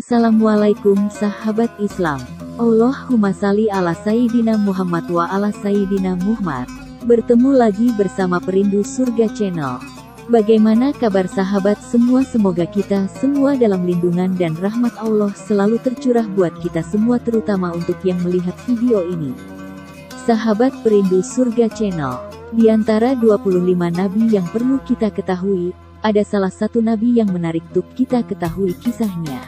Assalamualaikum sahabat Islam. Allahumma salli ala Sayyidina Muhammad wa ala Sayyidina Muhammad. Bertemu lagi bersama Perindu Surga Channel. Bagaimana kabar sahabat semua? Semoga kita semua dalam lindungan dan rahmat Allah selalu tercurah buat kita semua, terutama untuk yang melihat video ini. Sahabat Perindu Surga Channel, di antara 25 nabi yang perlu kita ketahui, ada salah satu nabi yang menarik untuk kita ketahui kisahnya,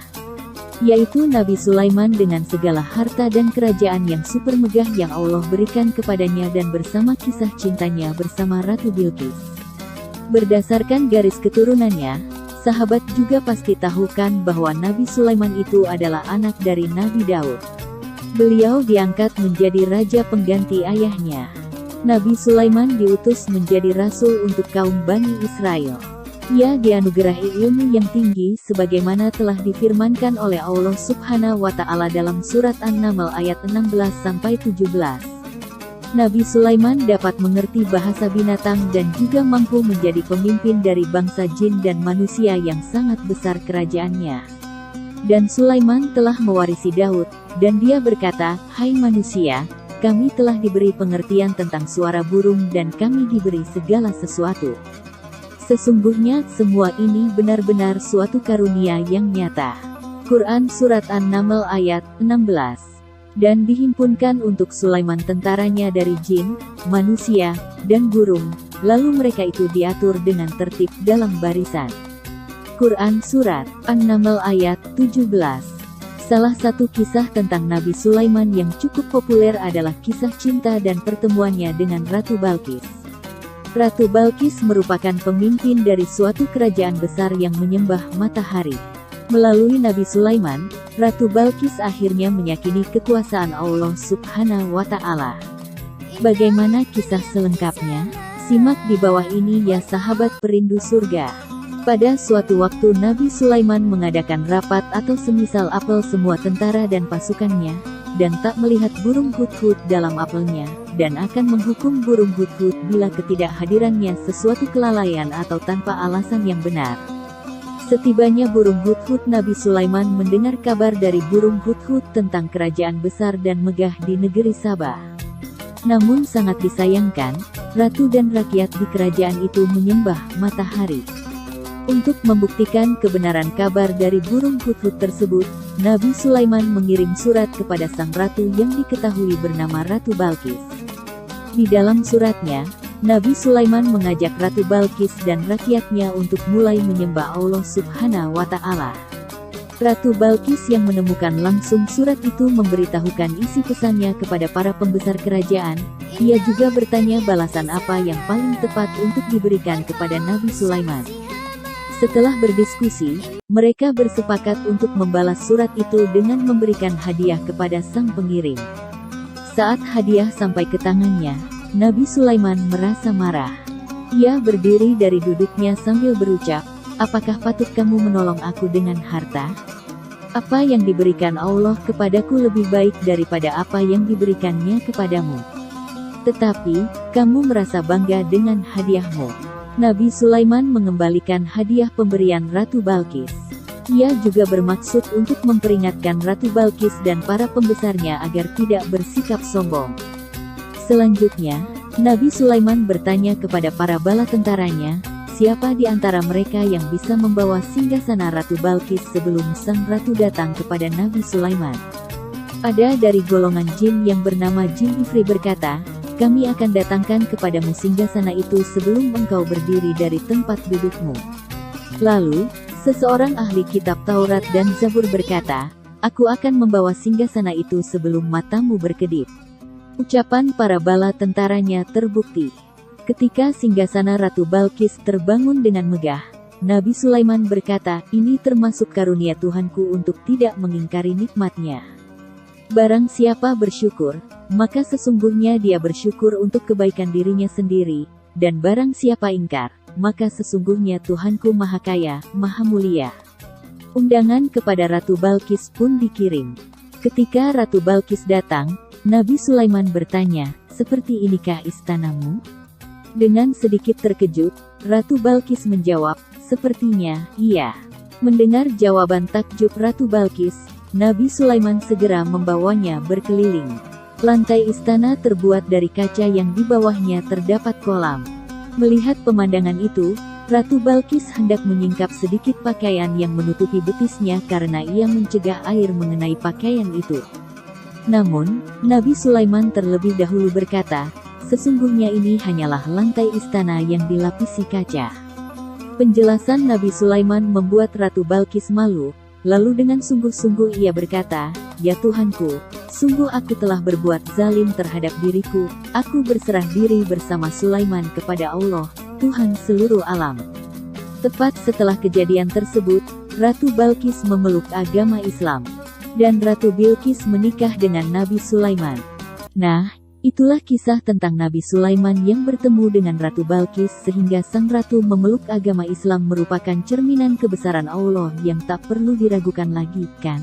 yaitu Nabi Sulaiman dengan segala harta dan kerajaan yang super megah yang Allah berikan kepadanya dan bersama kisah cintanya bersama Ratu Bilqis. Berdasarkan garis keturunannya, sahabat juga pasti tahu kan bahwa Nabi Sulaiman itu adalah anak dari Nabi Daud. Beliau diangkat menjadi raja pengganti ayahnya. Nabi Sulaiman diutus menjadi rasul untuk kaum Bani Israel. Ia dianugerahi ilmu yang tinggi sebagaimana telah difirmankan oleh Allah Subhanahu wa Ta'ala dalam surat An-Naml ayat 16-17. Nabi Sulaiman dapat mengerti bahasa binatang dan juga mampu menjadi pemimpin dari bangsa jin dan manusia yang sangat besar kerajaannya. Dan Sulaiman telah mewarisi Daud, dan dia berkata, "Hai manusia, kami telah diberi pengertian tentang suara burung dan kami diberi segala sesuatu. Sesungguhnya semua ini benar-benar suatu karunia yang nyata." Quran Surat An-Naml ayat 16. Dan dihimpunkan untuk Sulaiman tentaranya dari jin, manusia, dan burung, lalu mereka itu diatur dengan tertib dalam barisan. Quran Surat An-Naml ayat 17. Salah satu kisah tentang Nabi Sulaiman yang cukup populer adalah kisah cinta dan pertemuannya dengan Ratu Bilqis. Ratu Bilqis merupakan pemimpin dari suatu kerajaan besar yang menyembah matahari. Melalui Nabi Sulaiman, Ratu Bilqis akhirnya meyakini kekuasaan Allah Subhanahu wa Ta'ala. Bagaimana kisah selengkapnya? Simak di bawah ini ya sahabat perindu surga. Pada suatu waktu Nabi Sulaiman mengadakan rapat atau semisal apel semua tentara dan pasukannya, dan tak melihat burung hudhud dalam apelnya, dan akan menghukum burung hudhud bila ketidakhadirannya sesuatu kelalaian atau tanpa alasan yang benar. Setibanya burung hudhud, Nabi Sulaiman mendengar kabar dari burung hudhud tentang kerajaan besar dan megah di negeri Sabah. Namun sangat disayangkan, ratu dan rakyat di kerajaan itu menyembah matahari. Untuk membuktikan kebenaran kabar dari burung hudhud tersebut, Nabi Sulaiman mengirim surat kepada sang ratu yang diketahui bernama Ratu Bilqis. Di dalam suratnya, Nabi Sulaiman mengajak Ratu Bilqis dan rakyatnya untuk mulai menyembah Allah Subhanahu wa Ta'ala. Ratu Bilqis yang menemukan langsung surat itu memberitahukan isi pesannya kepada para pembesar kerajaan. Ia juga bertanya balasan apa yang paling tepat untuk diberikan kepada Nabi Sulaiman. Setelah berdiskusi, mereka bersepakat untuk membalas surat itu dengan memberikan hadiah kepada sang pengirim. Saat hadiah sampai ke tangannya, Nabi Sulaiman merasa marah. Ia berdiri dari duduknya sambil berucap, "Apakah patut kamu menolong aku dengan harta? Apa yang diberikan Allah kepadaku lebih baik daripada apa yang diberikannya kepadamu. Tetapi, kamu merasa bangga dengan hadiahmu." Nabi Sulaiman mengembalikan hadiah pemberian Ratu Bilqis. Ia juga bermaksud untuk memperingatkan Ratu Bilqis dan para pembesarnya agar tidak bersikap sombong. Selanjutnya, Nabi Sulaiman bertanya kepada para bala tentaranya, siapa di antara mereka yang bisa membawa singgasana Ratu Bilqis sebelum sang ratu datang kepada Nabi Sulaiman. Ada dari golongan jin yang bernama Jin Ifri berkata, "Kami akan datangkan kepadamu singgasana itu sebelum engkau berdiri dari tempat dudukmu." Lalu, seseorang ahli kitab Taurat dan Zabur berkata, "Aku akan membawa singgasana itu sebelum matamu berkedip." Ucapan para bala tentaranya terbukti. Ketika singgasana Ratu Bilqis terbangun dengan megah, Nabi Sulaiman berkata, "Ini termasuk karunia Tuhanku untuk tidak mengingkari nikmatnya. Barang siapa bersyukur, maka sesungguhnya dia bersyukur untuk kebaikan dirinya sendiri, dan barang siapa ingkar, maka sesungguhnya Tuhanku Maha Kaya, Maha Mulia." Undangan kepada Ratu Bilqis pun dikirim. Ketika Ratu Bilqis datang, Nabi Sulaiman bertanya, "Seperti inikah istanamu?" Dengan sedikit terkejut, Ratu Bilqis menjawab, "Sepertinya, iya." Mendengar jawaban takjub Ratu Balkis, Nabi Sulaiman segera membawanya berkeliling. Lantai istana terbuat dari kaca yang di bawahnya terdapat kolam. Melihat pemandangan itu, Ratu Balkis hendak menyingkap sedikit pakaian yang menutupi betisnya karena ia mencegah air mengenai pakaian itu. Namun, Nabi Sulaiman terlebih dahulu berkata, sesungguhnya ini hanyalah lantai istana yang dilapisi kaca. Penjelasan Nabi Sulaiman membuat Ratu Balkis malu, lalu dengan sungguh-sungguh ia berkata, "Ya Tuhanku, sungguh aku telah berbuat zalim terhadap diriku, aku berserah diri bersama Sulaiman kepada Allah, Tuhan seluruh alam." Tepat setelah kejadian tersebut, Ratu Balkis memeluk agama Islam. Dan Ratu Bilqis menikah dengan Nabi Sulaiman. Nah, itulah kisah tentang Nabi Sulaiman yang bertemu dengan Ratu Balkis sehingga sang ratu memeluk agama Islam merupakan cerminan kebesaran Allah yang tak perlu diragukan lagi, kan?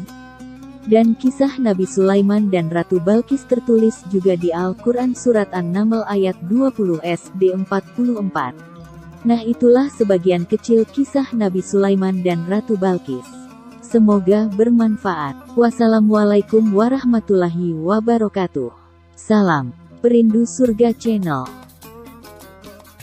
Dan kisah Nabi Sulaiman dan Ratu Balkis tertulis juga di Al-Quran Surat An-Naml ayat 20-44. Nah, itulah sebagian kecil kisah Nabi Sulaiman dan Ratu Balkis. Semoga bermanfaat. Wassalamualaikum warahmatullahi wabarakatuh. Salam Perindu Surga Channel.